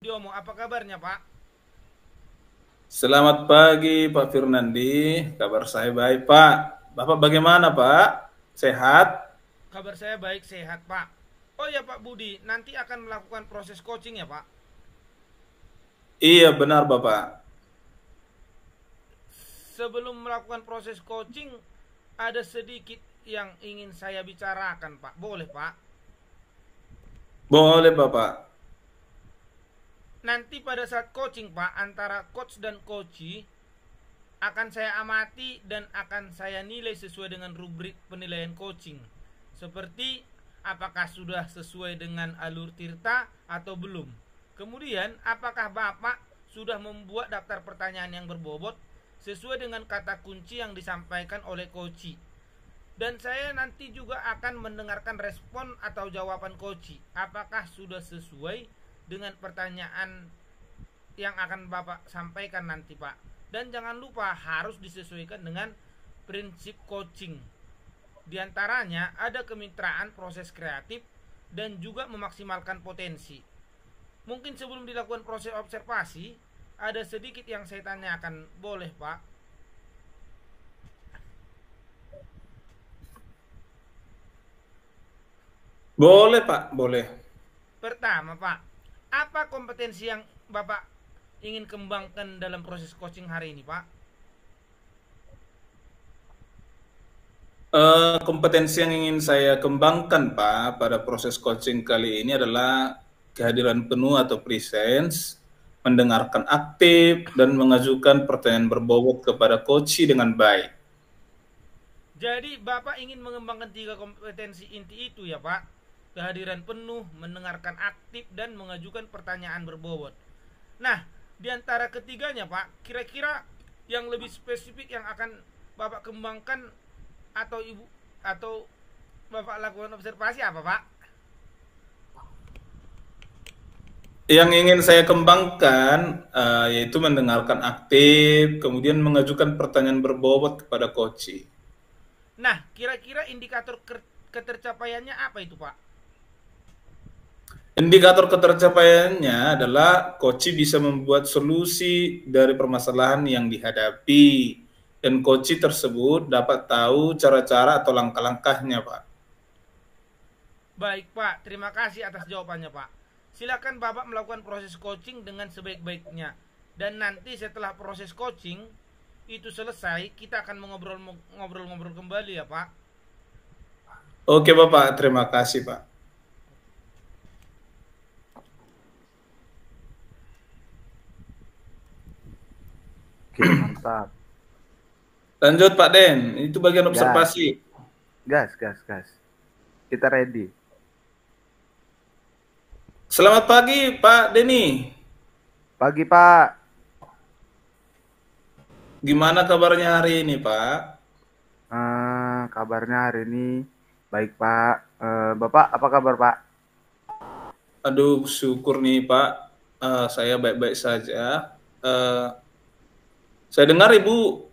Diomo, apa kabarnya Pak? Selamat pagi Pak Firnandi, kabar saya baik Pak. Bapak bagaimana Pak? Sehat? Kabar saya baik, sehat Pak. Oh ya Pak Budi, nanti akan melakukan proses coaching ya Pak? Iya benar Bapak. Sebelum melakukan proses coaching, ada sedikit yang ingin saya bicarakan Pak. Boleh Pak? Boleh Bapak. Nanti pada saat coaching Pak, antara coach dan coachee, akan saya amati dan akan saya nilai sesuai dengan rubrik penilaian coaching. Seperti apakah sudah sesuai dengan alur Tirta atau belum. Kemudian, apakah Bapak sudah membuat daftar pertanyaan yang berbobot sesuai dengan kata kunci yang disampaikan oleh coachee. Dan saya nanti juga akan mendengarkan respon atau jawaban coachee. Apakah sudah sesuai dengan pertanyaan yang akan Bapak sampaikan nanti Pak. Dan jangan lupa harus disesuaikan dengan prinsip coaching. Di antaranya ada kemitraan proses kreatif dan juga memaksimalkan potensi. Mungkin sebelum dilakukan proses observasi, ada sedikit yang saya tanyakan. Boleh Pak? Boleh Pak, boleh. Pertama Pak, apa kompetensi yang Bapak ingin kembangkan dalam proses coaching hari ini Pak? Kompetensi yang ingin saya kembangkan Pak pada proses coaching kali ini adalah kehadiran penuh atau presence, mendengarkan aktif, dan mengajukan pertanyaan berbobot kepada coachee dengan baik. Jadi Bapak ingin mengembangkan tiga kompetensi inti itu ya Pak. Kehadiran penuh, mendengarkan aktif, dan mengajukan pertanyaan berbobot. Nah, di antara ketiganya Pak, kira-kira yang lebih spesifik yang akan Bapak kembangkan atau Ibu atau Bapak lakukan observasi apa Pak? Yang ingin saya kembangkan yaitu mendengarkan aktif, kemudian mengajukan pertanyaan berbobot kepada coachee. Nah, kira-kira indikator ketercapaiannya apa itu Pak? Indikator ketercapaiannya adalah coachee bisa membuat solusi dari permasalahan yang dihadapi dan coachee tersebut dapat tahu cara-cara atau langkah-langkahnya, Pak. Baik Pak, terima kasih atas jawabannya Pak. Silakan Bapak melakukan proses coaching dengan sebaik-baiknya. Dan nanti setelah proses coaching itu selesai, kita akan mengobrol-ngobrol kembali ya Pak. Oke Bapak, terima kasih Pak. Oke, mantap. Lanjut Pak Den, itu bagian Gas, observasi. gas. Kita ready. Selamat pagi Pak Denny. Pagi, Pak. Gimana kabarnya hari ini Pak? Kabarnya hari ini baik, Pak. Bapak, apa kabar, Pak? Aduh, syukur nih Pak, saya baik-baik saja. Saya dengar Ibu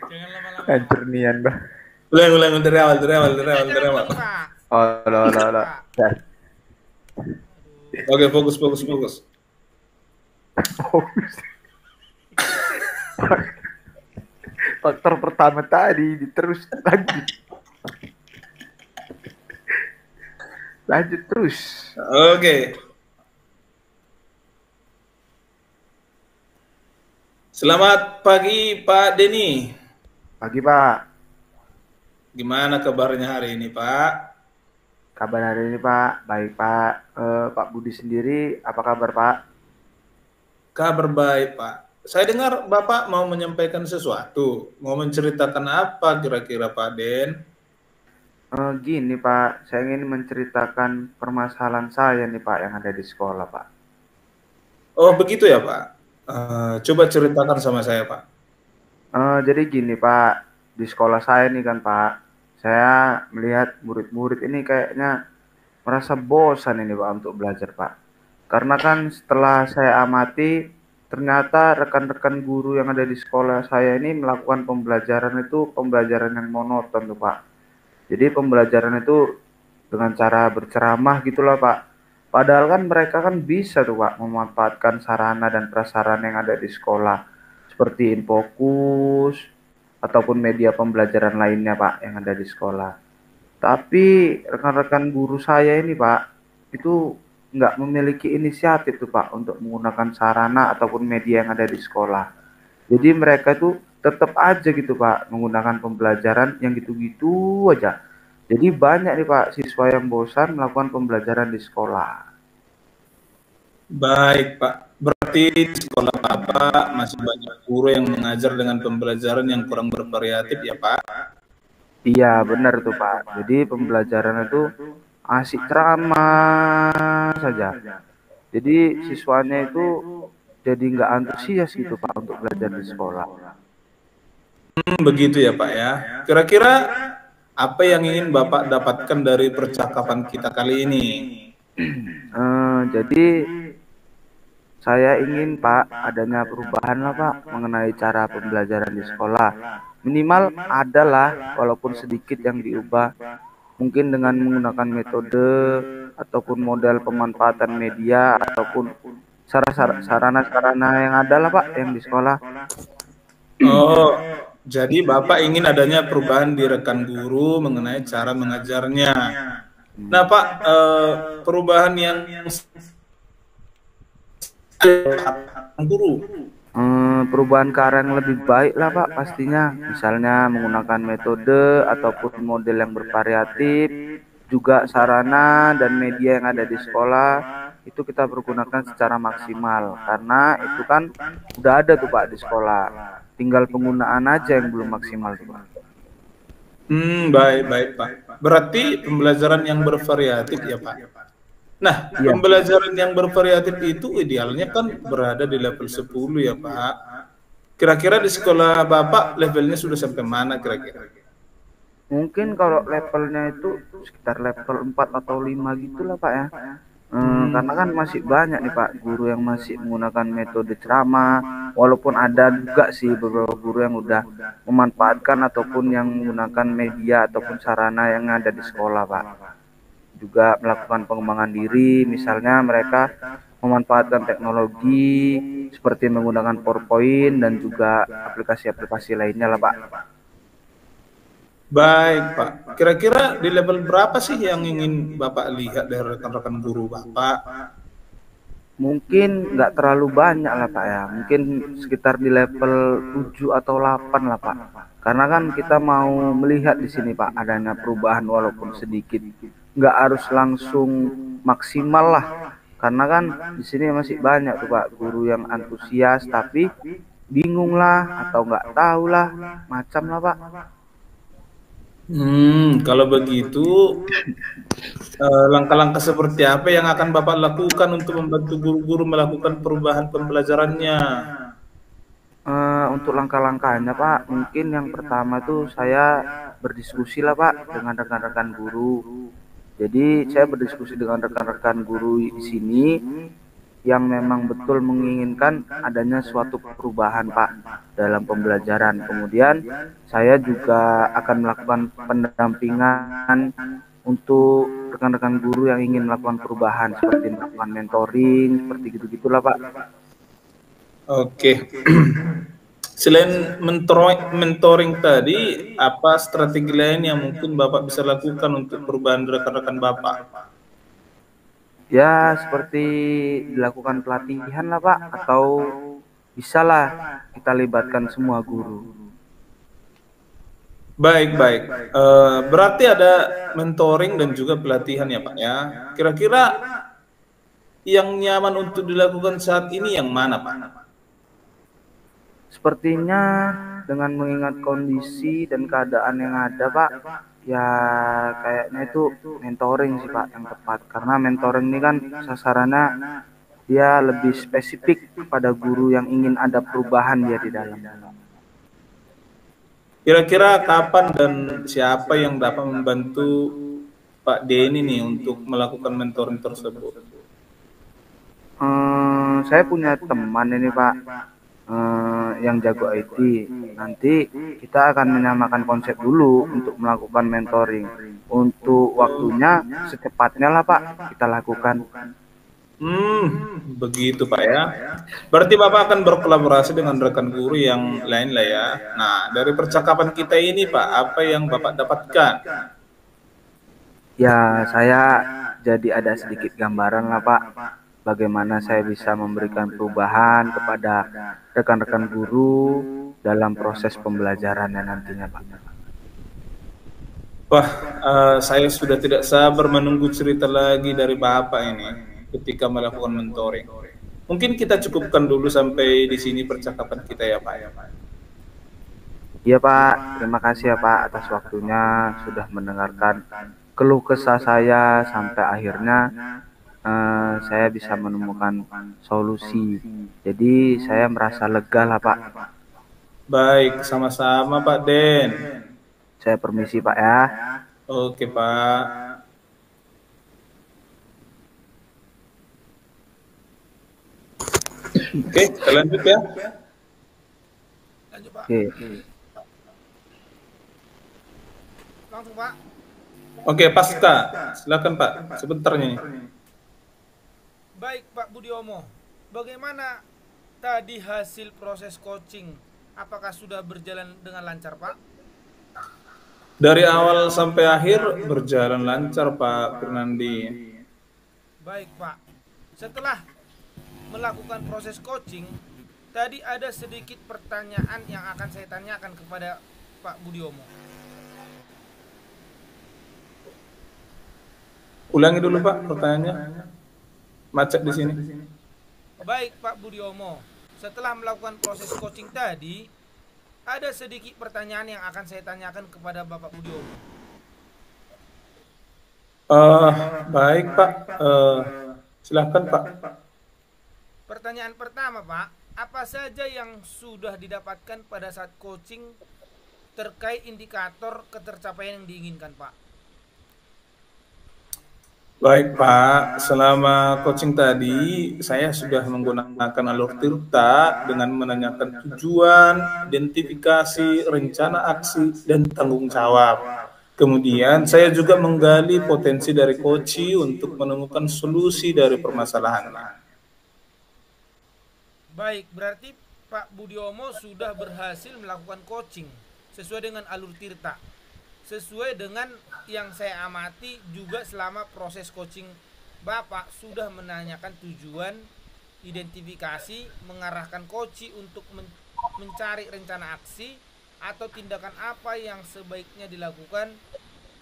Jangan lama-lama Pak. Hancur nian, Pak. ulang dari awal. Jangan ulangi Pak. Oh, lo. Pak. Gas. Aduh. Oke, fokus. Faktor pertama tadi, terus lanjut. Lanjut terus. Oke. Selamat pagi Pak Denny. Pagi, Pak. Gimana kabarnya hari ini Pak? Kabar hari ini, Pak. Baik, Pak. Pak Budi sendiri, apa kabar, Pak? Kabar baik Pak. Saya dengar Bapak mau menyampaikan sesuatu. Mau menceritakan apa kira-kira Pak Den? Gini, Pak. Saya ingin menceritakan permasalahan saya nih, Pak, yang ada di sekolah, Pak. Oh begitu ya Pak. Coba ceritakan sama saya Pak. Jadi gini, Pak, di sekolah saya nih kan, Pak, saya melihat murid-murid ini kayaknya merasa bosan ini, Pak, untuk belajar, Pak. Karena kan setelah saya amati, ternyata rekan-rekan guru yang ada di sekolah saya ini melakukan pembelajaran itu pembelajaran yang monoton tuh Pak. Jadi pembelajaran itu dengan cara berceramah gitulah Pak. Padahal kan mereka kan bisa tuh Pak memanfaatkan sarana dan prasarana yang ada di sekolah seperti Infokus ataupun media pembelajaran lainnya Pak yang ada di sekolah. Tapi rekan-rekan guru saya ini Pak itu nggak memiliki inisiatif tuh Pak untuk menggunakan sarana ataupun media yang ada di sekolah. Jadi mereka itu tetap aja gitu Pak menggunakan pembelajaran yang gitu-gitu aja. Jadi banyak nih Pak siswa yang bosan melakukan pembelajaran di sekolah. Baik, Pak. Berarti di sekolah Bapak masih banyak guru yang mengajar dengan pembelajaran yang kurang bervariatif ya, Pak? Iya benar tuh Pak. Jadi pembelajaran itu asik ceramah saja. Jadi siswanya itu jadi nggak antusias gitu Pak untuk belajar di sekolah. Begitu ya, Pak ya. Kira-kira apa yang ingin Bapak dapatkan dari percakapan kita kali ini? Jadi saya ingin Pak adanya perubahan lah Pak mengenai cara pembelajaran di sekolah. Minimal adalah walaupun sedikit yang diubah. Mungkin dengan menggunakan metode ataupun model pemanfaatan media ataupun sarana-sarana yang ada lah Pak yang di sekolah. Oh, jadi Bapak ingin adanya perubahan di rekan guru mengenai cara mengajarnya. Nah, Pak, perubahan yang guru. Perubahan ke arah yang lebih baik lah Pak pastinya. Misalnya menggunakan metode ataupun model yang bervariatif. Juga sarana dan media yang ada di sekolah itu kita pergunakan secara maksimal. Karena itu kan udah ada tuh Pak di sekolah. Tinggal penggunaan aja yang belum maksimal tuh Pak. Baik Pak. Berarti pembelajaran yang bervariatif ya Pak. Nah, Iya. pembelajaran yang bervariatif itu idealnya kan berada di level 10 ya Pak. Kira-kira di sekolah Bapak levelnya sudah sampai mana kira-kira? Mungkin kalau levelnya itu sekitar level 4 atau 5 gitulah Pak ya. Karena kan masih banyak nih Pak guru yang masih menggunakan metode ceramah, walaupun ada juga sih beberapa guru yang udah memanfaatkan ataupun yang menggunakan media ataupun sarana yang ada di sekolah Pak. Juga melakukan pengembangan diri, misalnya mereka memanfaatkan teknologi seperti menggunakan PowerPoint dan juga aplikasi-aplikasi lainnya lah Pak. Baik Pak, kira-kira di level berapa sih yang ingin Bapak lihat dari rekan-rekan guru Bapak? Mungkin nggak terlalu banyak lah Pak ya, mungkin sekitar di level 7 atau 8 lah Pak. Karena kan kita mau melihat di sini Pak adanya perubahan walaupun sedikit. Nggak harus langsung maksimal lah. Karena kan di sini masih banyak tuh Pak guru yang antusias tapi bingung lah atau nggak tahu lah, macam lah Pak. Kalau begitu langkah-langkah seperti apa yang akan Bapak lakukan untuk membantu guru-guru melakukan perubahan pembelajarannya? Untuk langkah-langkahnya Pak, mungkin yang pertama tuh saya berdiskusi lah Pak dengan rekan-rekan guru. Jadi saya berdiskusi dengan rekan-rekan guru di sini yang memang betul menginginkan adanya suatu perubahan Pak dalam pembelajaran. Kemudian saya juga akan melakukan pendampingan untuk rekan-rekan guru yang ingin melakukan perubahan seperti melakukan mentoring, seperti gitu-gitulah Pak. Oke. Selain mentoring tadi, apa strategi lain yang mungkin Bapak bisa lakukan untuk perubahan rekan-rekan Bapak? Ya seperti dilakukan pelatihan lah Pak, atau bisalah kita libatkan semua guru. Baik. Berarti ada mentoring dan juga pelatihan ya Pak ya. Kira-kira yang nyaman untuk dilakukan saat ini yang mana Pak? Sepertinya dengan mengingat kondisi dan keadaan yang ada Pak, ya kayaknya itu mentoring sih Pak yang tepat. Karena mentoring ini kan sasarannya dia lebih spesifik kepada guru yang ingin ada perubahan dia di dalam. Kira-kira kapan dan siapa yang dapat membantu Pak Denny nih untuk melakukan mentoring tersebut? saya punya teman ini Pak, yang jago IT. Nanti kita akan menyamakan konsep dulu untuk melakukan mentoring. Untuk waktunya secepatnya lah Pak kita lakukan. Begitu Pak ya. Berarti Bapak akan berkolaborasi dengan rekan guru yang lain lah ya. Nah, dari percakapan kita ini Pak, apa yang Bapak dapatkan? Ya, saya jadi ada sedikit gambaran lah Pak, bagaimana saya bisa memberikan perubahan kepada rekan-rekan guru dalam proses pembelajarannya nantinya Pak. Wah, saya sudah tidak sabar menunggu cerita lagi dari Bapak ini ketika melakukan mentoring. Mungkin kita cukupkan dulu sampai di sini percakapan kita ya Pak. Iya Pak, terima kasih ya Pak atas waktunya sudah mendengarkan keluh kesah saya sampai akhirnya saya bisa menemukan solusi. Jadi saya merasa lega lah Pak. Baik, sama-sama Pak Den. Saya permisi Pak ya. Oke Pak. Oke, kita lanjut ya. Lanjut Pak. Oke. Langsung Pak. Oke, Pasca. Silakan Pak, sebentarnya nih. Baik Pak Budiomo, bagaimana tadi hasil proses coaching? Apakah sudah berjalan dengan lancar Pak? Dari awal sampai akhir berjalan lancar Pak Fernandi. Baik Pak, setelah melakukan proses coaching, tadi ada sedikit pertanyaan yang akan saya tanyakan kepada Pak Budiomo. Ulangi dulu Pak pertanyaannya. Macet di sini. Baik Pak Budiomo, setelah melakukan proses coaching tadi, ada sedikit pertanyaan yang akan saya tanyakan kepada Bapak Budiomo. Baik Pak. Silakan Pak. Pertanyaan pertama Pak, apa saja yang sudah didapatkan pada saat coaching terkait indikator ketercapaian yang diinginkan Pak? Baik Pak, selama coaching tadi saya sudah menggunakan alur Tirta dengan menanyakan tujuan, identifikasi, rencana aksi, dan tanggung jawab. Kemudian saya juga menggali potensi dari coach untuk menemukan solusi dari permasalahannya. Baik, berarti Pak Budiomo sudah berhasil melakukan coaching sesuai dengan alur Tirta. Sesuai dengan yang saya amati juga selama proses coaching Bapak sudah menanyakan tujuan, identifikasi, mengarahkan coach untuk mencari rencana aksi atau tindakan apa yang sebaiknya dilakukan,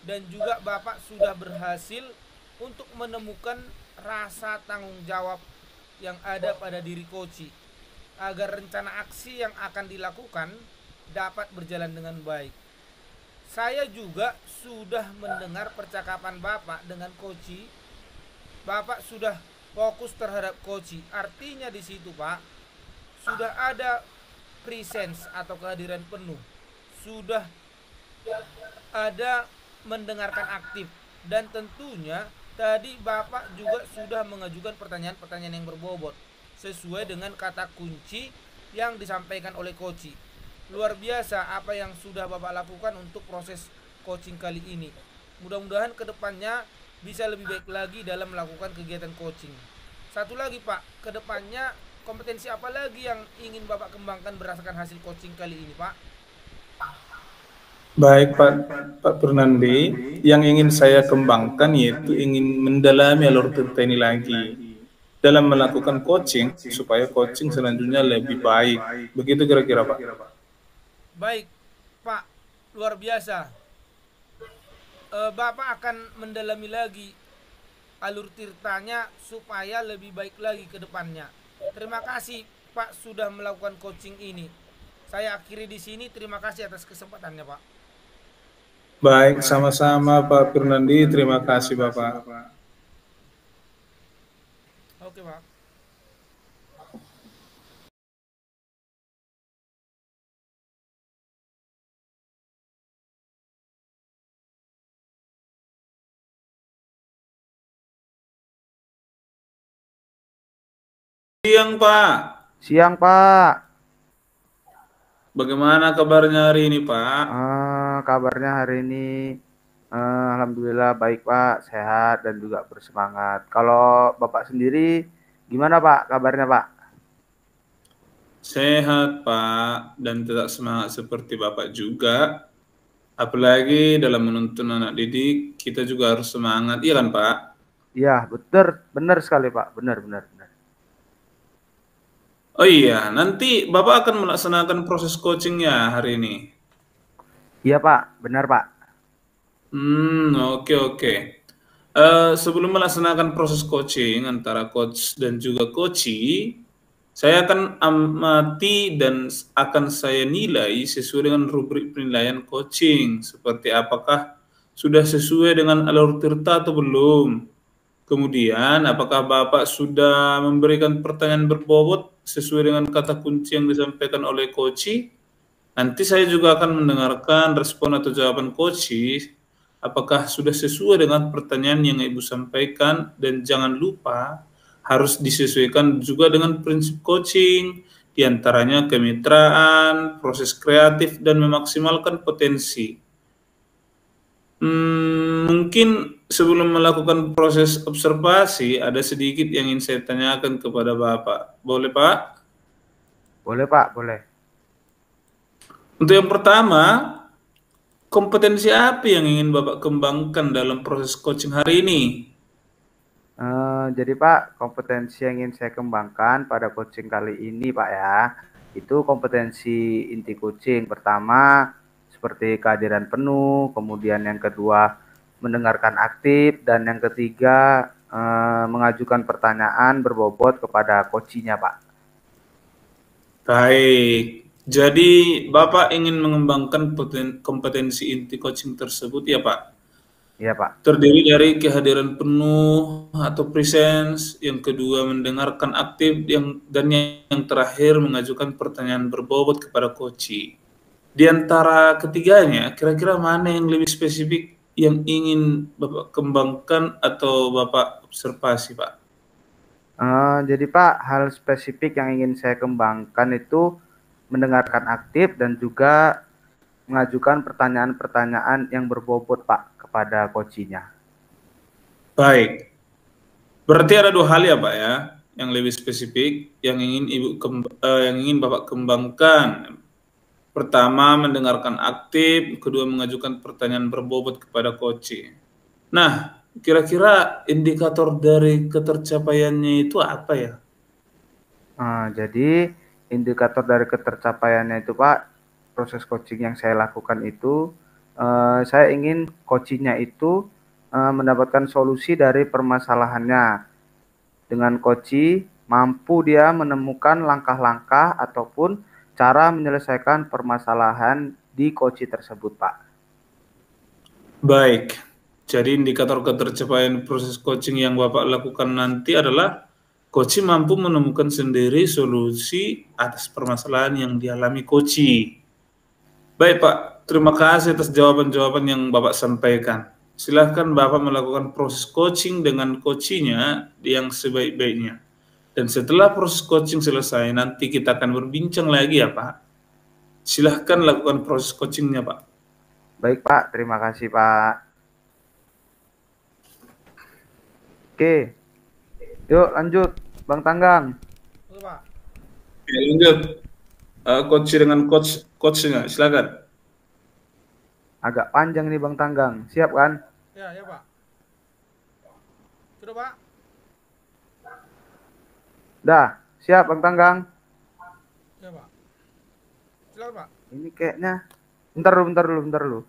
dan juga Bapak sudah berhasil untuk menemukan rasa tanggung jawab yang ada pada diri coach agar rencana aksi yang akan dilakukan dapat berjalan dengan baik. Saya juga sudah mendengar percakapan Bapak dengan coach. Bapak sudah fokus terhadap coach. Artinya di situ Pak, sudah ada presence atau kehadiran penuh. Sudah ada mendengarkan aktif. Dan tentunya tadi Bapak juga sudah mengajukan pertanyaan-pertanyaan yang berbobot sesuai dengan kata kunci yang disampaikan oleh coach. Luar biasa apa yang sudah Bapak lakukan untuk proses coaching kali ini. Mudah-mudahan kedepannya bisa lebih baik lagi dalam melakukan kegiatan coaching. Satu lagi Pak, kedepannya kompetensi apa lagi yang ingin Bapak kembangkan berdasarkan hasil coaching kali ini Pak? Baik Pak Fernandi, yang ingin saya kembangkan yaitu ingin mendalami alur Tirta ini lagi dalam melakukan coaching supaya coaching selanjutnya lebih baik. Begitu kira-kira Pak. Baik Pak, luar biasa. Bapak akan mendalami lagi alur tirtanya supaya lebih baik lagi ke depannya. Terima kasih Pak sudah melakukan coaching ini. Saya akhiri di sini. Terima kasih atas kesempatannya Pak. Baik, sama-sama Pak Fernandi. Terima kasih Bapak. Oke Pak. siang, Pak. Siang, Pak. Bagaimana kabarnya hari ini, Pak? Kabarnya hari ini alhamdulillah baik, Pak. Sehat dan juga bersemangat. Kalau Bapak sendiri gimana, Pak? Kabarnya, Pak? Sehat, Pak, dan tetap semangat seperti Bapak juga. Apalagi dalam menuntun anak didik, kita juga harus semangat, iya kan, Pak? Iya, benar, benar sekali, Pak. Benar, benar, benar. Oh iya, nanti Bapak akan melaksanakan proses coachingnya hari ini. Iya, Pak. Benar, Pak. Oke, oke. Sebelum melaksanakan proses coaching antara coach dan juga coachee, saya akan amati dan akan saya nilai sesuai dengan rubrik penilaian coaching, seperti apakah sudah sesuai dengan alur tirta atau belum. Kemudian, apakah Bapak sudah memberikan pertanyaan berbobot sesuai dengan kata kunci yang disampaikan oleh coachee? Nanti saya juga akan mendengarkan respon atau jawaban coachee, apakah sudah sesuai dengan pertanyaan yang Ibu sampaikan, dan jangan lupa harus disesuaikan juga dengan prinsip coaching, diantaranya kemitraan, proses kreatif, dan memaksimalkan potensi. Mungkin sebelum melakukan proses observasi, ada sedikit yang ingin saya tanyakan kepada Bapak. Boleh, Pak? Boleh, Pak. Boleh. Untuk yang pertama, kompetensi apa yang ingin Bapak kembangkan dalam proses coaching hari ini? Jadi, Pak, kompetensi yang ingin saya kembangkan pada coaching kali ini, Pak, ya, itu kompetensi inti coaching. Pertama, seperti kehadiran penuh, kemudian yang kedua, mendengarkan aktif, dan yang ketiga, mengajukan pertanyaan berbobot kepada coachee-nya, Pak. Baik, jadi Bapak ingin mengembangkan kompetensi inti coaching tersebut ya, Pak? Iya, Pak. Terdiri dari kehadiran penuh atau presence, yang kedua mendengarkan aktif, dan yang terakhir mengajukan pertanyaan berbobot kepada coachee. Di antara ketiganya, kira-kira mana yang lebih spesifik yang ingin Bapak kembangkan atau Bapak observasi, Pak? Jadi, Pak, hal spesifik yang ingin saya kembangkan itu mendengarkan aktif dan juga mengajukan pertanyaan-pertanyaan yang berbobot, Pak, kepada coachee-nya. Baik, berarti ada dua hal ya, Pak, ya, yang lebih spesifik yang ingin yang ingin Bapak kembangkan. Pertama, mendengarkan aktif, kedua, mengajukan pertanyaan berbobot kepada coachee. Nah, kira-kira indikator dari ketercapaiannya itu apa ya? Jadi indikator dari ketercapaiannya itu, Pak, proses coaching yang saya lakukan itu, saya ingin coachee-nya itu mendapatkan solusi dari permasalahannya. Dengan coachee mampu dia menemukan langkah-langkah ataupun cara menyelesaikan permasalahan di coachee tersebut, Pak. Baik, jadi indikator ketercapaian proses coaching yang Bapak lakukan nanti adalah coachee mampu menemukan sendiri solusi atas permasalahan yang dialami coachee. Baik, Pak, terima kasih atas jawaban-jawaban yang Bapak sampaikan. Silahkan Bapak melakukan proses coaching dengan coachee-nya yang sebaik-baiknya. Dan setelah proses coaching selesai, nanti kita akan berbincang lagi ya, Pak. Silahkan lakukan proses coachingnya, Pak. Baik, Pak, terima kasih, Pak. Oke, yuk lanjut, Bang Tanggang. Oke, Pak. Ya, lanjut. Coach dengan coachnya, silakan. Agak panjang nih, Bang Tanggang. Siap kan? Ya, ya, Pak. Sudah, Pak? Dah, siap, Bang Tanggang. Ya, Pak. Silakan, Pak. Ini kayaknya, bentar dulu.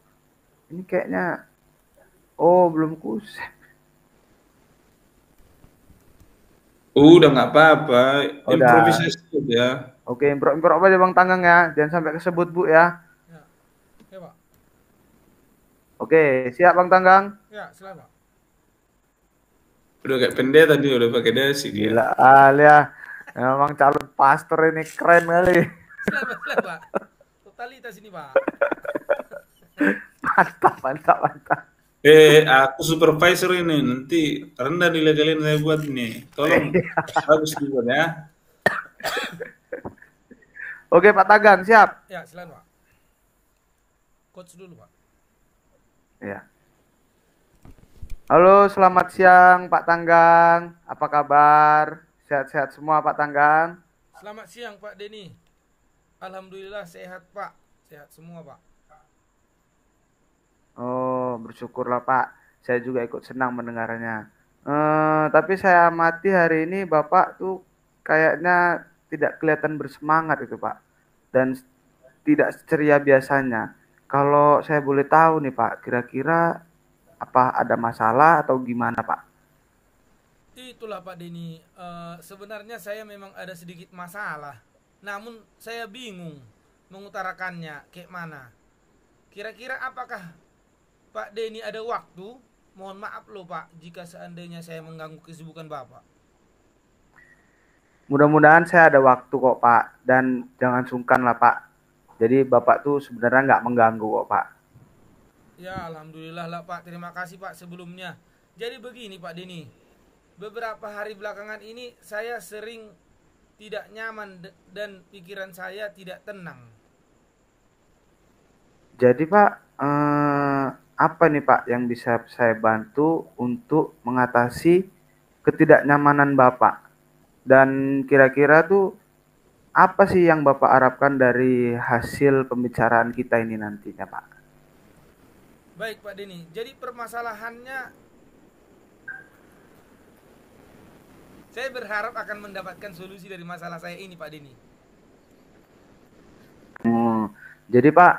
Ini kayaknya, oh belum kusep. Udah nggak apa-apa, Udah. improvisasi ya. Oke, improv aja Bang Tanggang ya. Jangan sampai kesebut, Bu, ya. Ya. Ya, Pak. Oke, siap Bang Tanggang? Ya, silakan, Pak. Udah kayak pendeta tadi, udah pakai dasi dia. Gila, ya. Memang calon pastor ini keren kali. Silakan, Pak. Totalitas ini, Pak. Mantap. Aku supervisor ini, nanti rendah nilai kalian saya buat nih. Tolong bagus dibuat ya. Oke Pak Tagang, siap. Ya, silakan Pak. Coach dulu Pak. Ya. Halo, selamat siang Pak Tanggang. Apa kabar? Sehat-sehat semua Pak Tanggang? Selamat siang Pak Denny. Alhamdulillah sehat Pak. Sehat semua Pak. Oh, bersyukurlah Pak. Saya juga ikut senang mendengarnya. Tapi saya amati hari ini Bapak tuh kayaknya tidak kelihatan bersemangat itu Pak. Dan tidak ceria biasanya. Kalau saya boleh tahu nih Pak, kira-kira apa ada masalah atau gimana Pak? Itulah Pak Denny. Sebenarnya saya memang ada sedikit masalah. Namun saya bingung mengutarakannya kayak mana. Kira-kira apakah Pak Denny ada waktu? Mohon maaf loh Pak jika seandainya saya mengganggu kesibukan Bapak. Mudah-mudahan saya ada waktu kok Pak. Dan jangan sungkan lah Pak. Jadi Bapak tuh sebenarnya nggak mengganggu kok Pak. Ya Alhamdulillah lah Pak. Terima kasih Pak sebelumnya. Jadi begini Pak Denny. Beberapa hari belakangan ini saya sering tidak nyaman dan pikiran saya tidak tenang. Jadi Pak, apa nih Pak yang bisa saya bantu untuk mengatasi ketidaknyamanan Bapak? Dan kira-kira tuh apa sih yang Bapak harapkan dari hasil pembicaraan kita ini nantinya Pak? Baik Pak Denny. Jadi permasalahannya saya berharap akan mendapatkan solusi dari masalah saya ini Pak Denny. Jadi Pak,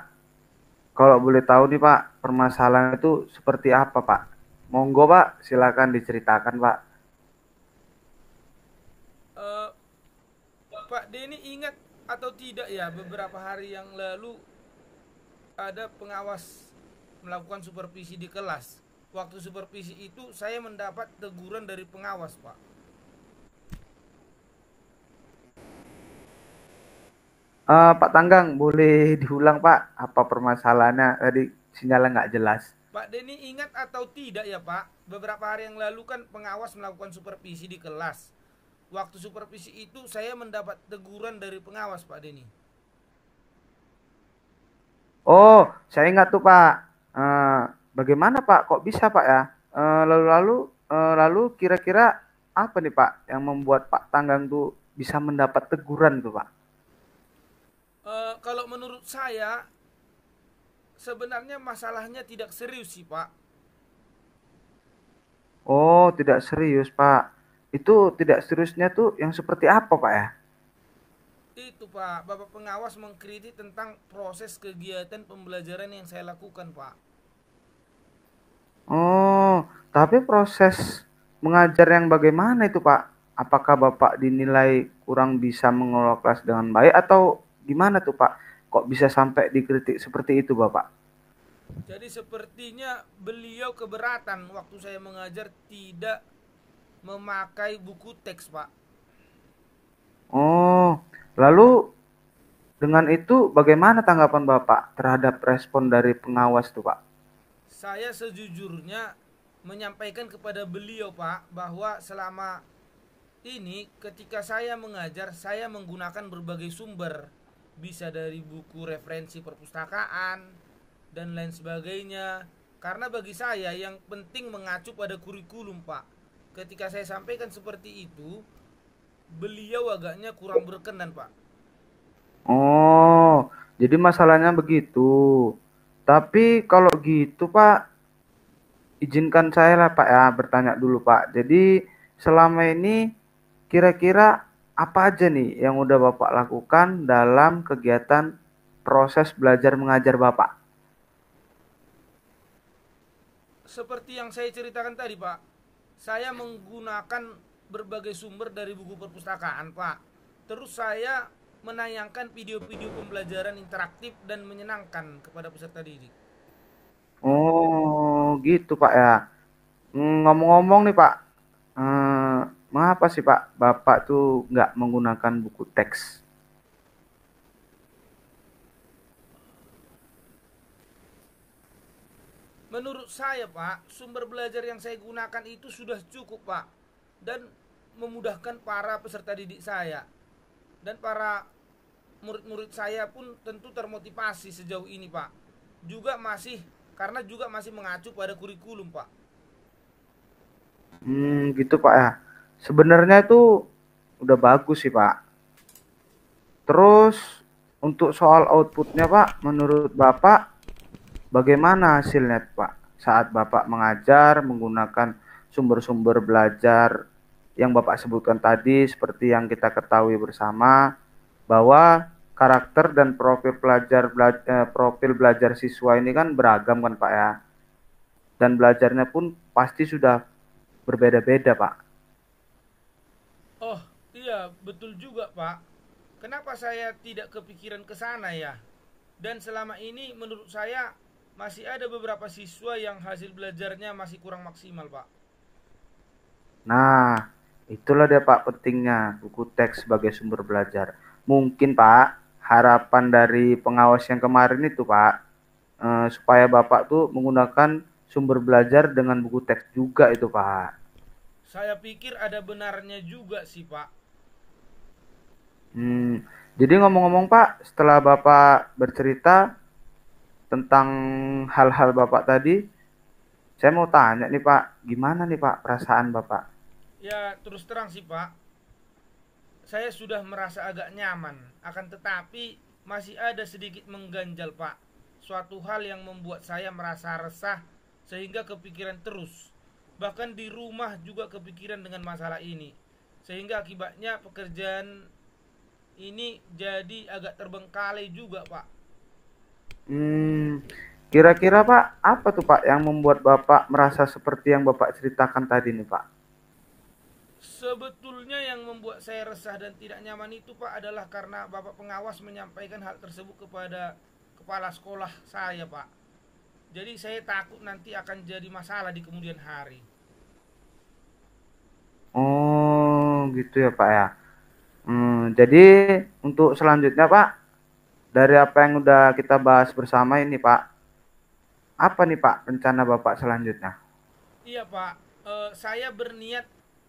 kalau boleh tahu nih Pak, permasalahan itu seperti apa Pak? Monggo Pak, silakan diceritakan Pak. Eh, Pak Denny ingat atau tidak ya beberapa hari yang lalu ada pengawas melakukan supervisi di kelas. Waktu supervisi itu saya mendapat teguran dari pengawas Pak. Pak Tanggang, boleh diulang Pak, apa permasalahannya? Tadi sinyalnya nggak jelas. Pak Denny ingat atau tidak ya Pak, beberapa hari yang lalu kan pengawas melakukan supervisi di kelas. Waktu supervisi itu saya mendapat teguran dari pengawas Pak Denny. Oh, saya ingat tuh Pak. Eh, Bagaimana Pak? Kok bisa Pak ya? Lalu kira-kira apa nih Pak yang membuat Pak Tanggang tuh bisa mendapat teguran tuh Pak? Kalau menurut saya sebenarnya masalahnya tidak serius sih Pak. Oh, tidak serius Pak. Itu tidak seriusnya tuh yang seperti apa Pak ya? Itu Pak, Bapak pengawas mengkritik tentang proses kegiatan pembelajaran yang saya lakukan Pak. Oh, tapi proses mengajar yang bagaimana itu Pak? Apakah Bapak dinilai kurang bisa mengelola kelas dengan baik atau gimana tuh Pak? Kok bisa sampai dikritik seperti itu Bapak? Jadi sepertinya beliau keberatan waktu saya mengajar tidak memakai buku teks Pak. Oh, lalu dengan itu bagaimana tanggapan Bapak terhadap respon dari pengawas tuh Pak? Saya sejujurnya menyampaikan kepada beliau Pak bahwa selama ini ketika saya mengajar saya menggunakan berbagai sumber, bisa dari buku referensi perpustakaan dan lain sebagainya. Karena bagi saya yang penting mengacu pada kurikulum Pak. Ketika saya sampaikan seperti itu, beliau agaknya kurang berkenan Pak. Oh, jadi masalahnya begitu. Tapi kalau gitu Pak, izinkan saya lah Pak ya bertanya dulu Pak. Jadi selama ini kira-kira apa aja nih yang udah Bapak lakukan dalam kegiatan proses belajar mengajar Bapak? Seperti yang saya ceritakan tadi Pak, saya menggunakan berbagai sumber dari buku perpustakaan Pak. Terus saya menayangkan video-video pembelajaran interaktif dan menyenangkan kepada peserta didik. Oh, gitu Pak ya. Ngomong-ngomong nih Pak, eh, mengapa sih Pak Bapak tuh nggak menggunakan buku teks? Menurut saya Pak, sumber belajar yang saya gunakan itu sudah cukup Pak, dan memudahkan para peserta didik saya. Dan para murid-murid saya pun tentu termotivasi sejauh ini, Pak. Juga masih mengacu pada kurikulum, Pak. Gitu Pak ya. Sebenarnya itu udah bagus sih Pak. Terus untuk soal outputnya Pak, menurut Bapak bagaimana hasilnya Pak saat Bapak mengajar menggunakan sumber-sumber belajar yang Bapak sebutkan tadi, seperti yang kita ketahui bersama bahwa karakter dan profil belajar siswa ini kan beragam kan Pak ya, dan belajarnya pun pasti sudah berbeda-beda Pak. Oh, iya, betul juga, Pak. Kenapa saya tidak kepikiran ke sana ya? Dan selama ini menurut saya masih ada beberapa siswa yang hasil belajarnya masih kurang maksimal, Pak. Nah, itulah dia Pak pentingnya buku teks sebagai sumber belajar. Mungkin Pak, harapan dari pengawas yang kemarin itu Pak, supaya Bapak tuh menggunakan sumber belajar dengan buku teks juga itu Pak. Saya pikir ada benarnya juga sih, Pak. Hmm, jadi ngomong-ngomong Pak, setelah Bapak bercerita tentang hal-hal Bapak tadi, saya mau tanya nih Pak, gimana nih Pak perasaan Bapak? Ya, terus terang sih, Pak. Saya sudah merasa agak nyaman, akan tetapi masih ada sedikit mengganjal, Pak. Suatu hal yang membuat saya merasa resah sehingga kepikiran terus. Bahkan di rumah juga kepikiran dengan masalah ini. Sehingga akibatnya pekerjaan ini jadi agak terbengkalai juga, Pak. Hmm, kira-kira Pak, apa tuh Pak yang membuat Bapak merasa seperti yang Bapak ceritakan tadi nih Pak? Sebetulnya yang membuat saya resah dan tidak nyaman itu, Pak, adalah karena Bapak pengawas menyampaikan hal tersebut kepada kepala sekolah saya, Pak. Jadi saya takut nanti akan jadi masalah di kemudian hari. Oh, gitu ya Pak ya. Jadi untuk selanjutnya Pak, dari apa yang udah kita bahas bersama ini Pak, apa nih Pak rencana Bapak selanjutnya? Iya, Pak. Saya berniat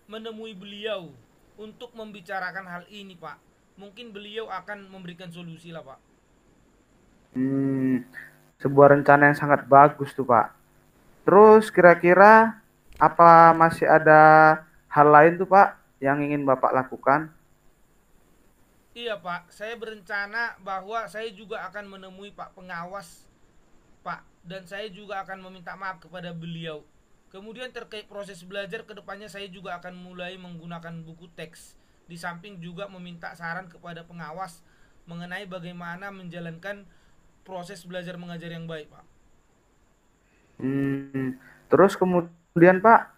menemui beliau untuk membicarakan hal ini, Pak. Mungkin beliau akan memberikan solusi lah, Pak. Hmm, sebuah rencana yang sangat bagus tuh Pak. Terus kira-kira apa masih ada hal lain tuh Pak yang ingin Bapak lakukan? Iya, Pak. Saya berencana bahwa saya juga akan menemui Pak pengawas, Pak. Dan saya juga akan meminta maaf kepada beliau. Kemudian terkait proses belajar kedepannya saya juga akan mulai menggunakan buku teks. Di samping juga meminta saran kepada pengawas mengenai bagaimana menjalankan proses belajar mengajar yang baik, Pak. Hmm, terus kemudian Pak,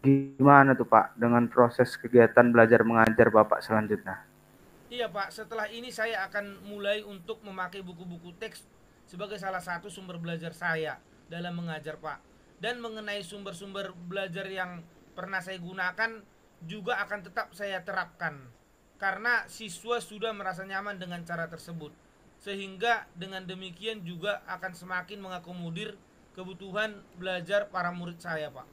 gimana tuh Pak dengan proses kegiatan belajar mengajar Bapak selanjutnya? Iya, Pak, setelah ini saya akan mulai untuk memakai buku-buku teks sebagai salah satu sumber belajar saya dalam mengajar, Pak. Dan mengenai sumber-sumber belajar yang pernah saya gunakan juga akan tetap saya terapkan. Karena siswa sudah merasa nyaman dengan cara tersebut. Sehingga dengan demikian juga akan semakin mengakomodir kebutuhan belajar para murid saya, Pak.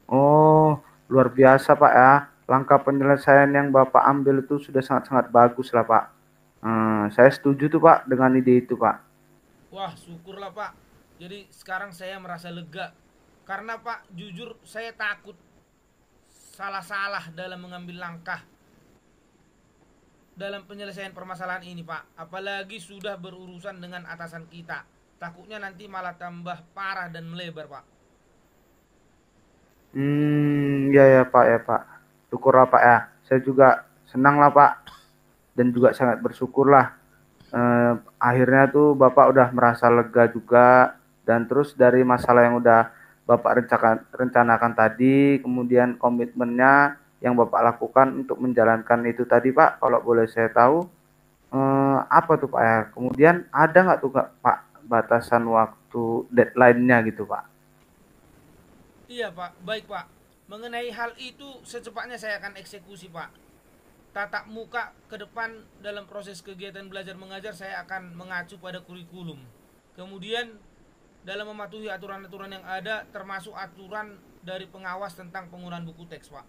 Oh, luar biasa Pak ya. Langkah penyelesaian yang Bapak ambil itu sudah sangat-sangat bagus lah Pak. Saya setuju tuh Pak dengan ide itu Pak. Wah, syukurlah, Pak. Jadi sekarang saya merasa lega. Karena, Pak, jujur saya takut salah-salah dalam mengambil langkah dalam penyelesaian permasalahan ini, Pak. Apalagi sudah berurusan dengan atasan kita. Takutnya nanti malah tambah parah dan melebar, Pak. Ya ya Pak ya Pak. Syukurlah Pak ya. Saya juga senang lah Pak dan juga sangat bersyukur lah. Akhirnya tuh Bapak udah merasa lega juga, dan terus dari masalah yang udah Bapak rencanakan tadi, kemudian komitmennya yang Bapak lakukan untuk menjalankan itu tadi Pak, kalau boleh saya tahu apa tuh Pak ya? Kemudian ada nggak tuh Pak batasan waktu deadline-nya gitu Pak? Iya, Pak. Baik, Pak. Mengenai hal itu secepatnya saya akan eksekusi, Pak. Tatap muka ke depan dalam proses kegiatan belajar mengajar saya akan mengacu pada kurikulum. Kemudian dalam mematuhi aturan-aturan yang ada termasuk aturan dari pengawas tentang penggunaan buku teks, Pak.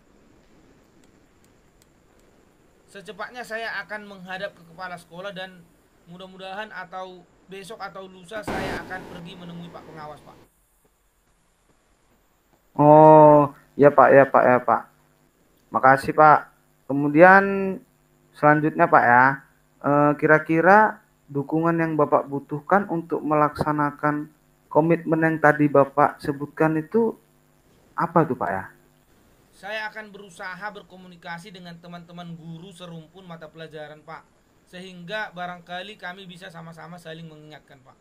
secepatnya saya akan menghadap ke kepala sekolah dan mudah-mudahan atau besok atau lusa saya akan pergi menemui Pak Pengawas, Pak. Oh, ya Pak, ya Pak, ya Pak. Makasih Pak. Kemudian selanjutnya Pak ya, kira-kira dukungan yang Bapak butuhkan untuk melaksanakan komitmen yang tadi Bapak sebutkan itu apa tuh Pak ya? Saya akan berusaha berkomunikasi dengan teman-teman guru serumpun mata pelajaran, Pak. Sehingga barangkali kami bisa sama-sama saling mengingatkan, Pak.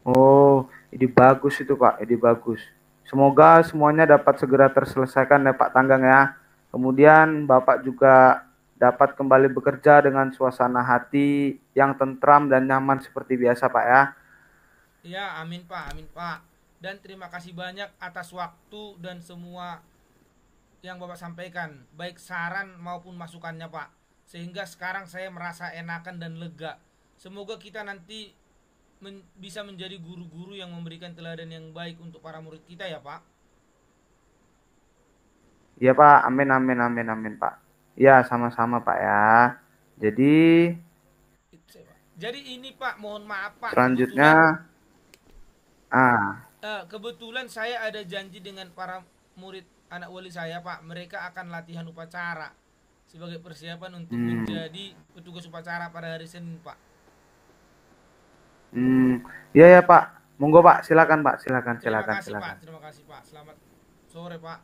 Oh, ide bagus itu Pak, ide bagus. Semoga semuanya dapat segera terselesaikan ya Pak Tanggang ya. Kemudian Bapak juga dapat kembali bekerja dengan suasana hati yang tentram dan nyaman seperti biasa Pak ya. Ya, amin, Pak, amin, Pak. Dan terima kasih banyak atas waktu dan semua yang Bapak sampaikan, baik saran maupun masukannya, Pak. Sehingga sekarang saya merasa enakan dan lega. Semoga kita nanti bisa menjadi guru-guru yang memberikan teladan yang baik untuk para murid kita ya, Pak. Iya Pak, amin amin amin amin Pak. Ya sama-sama Pak ya. Jadi Jadi ini Pak, mohon maaf Pak. selanjutnya, Kebetulan saya ada janji dengan para murid anak wali saya, Pak. Mereka akan latihan upacara sebagai persiapan untuk menjadi petugas upacara pada hari Senin, Pak. iya ya Pak. Monggo Pak, silakan Pak, silakan. Terima kasih Pak. Selamat sore Pak.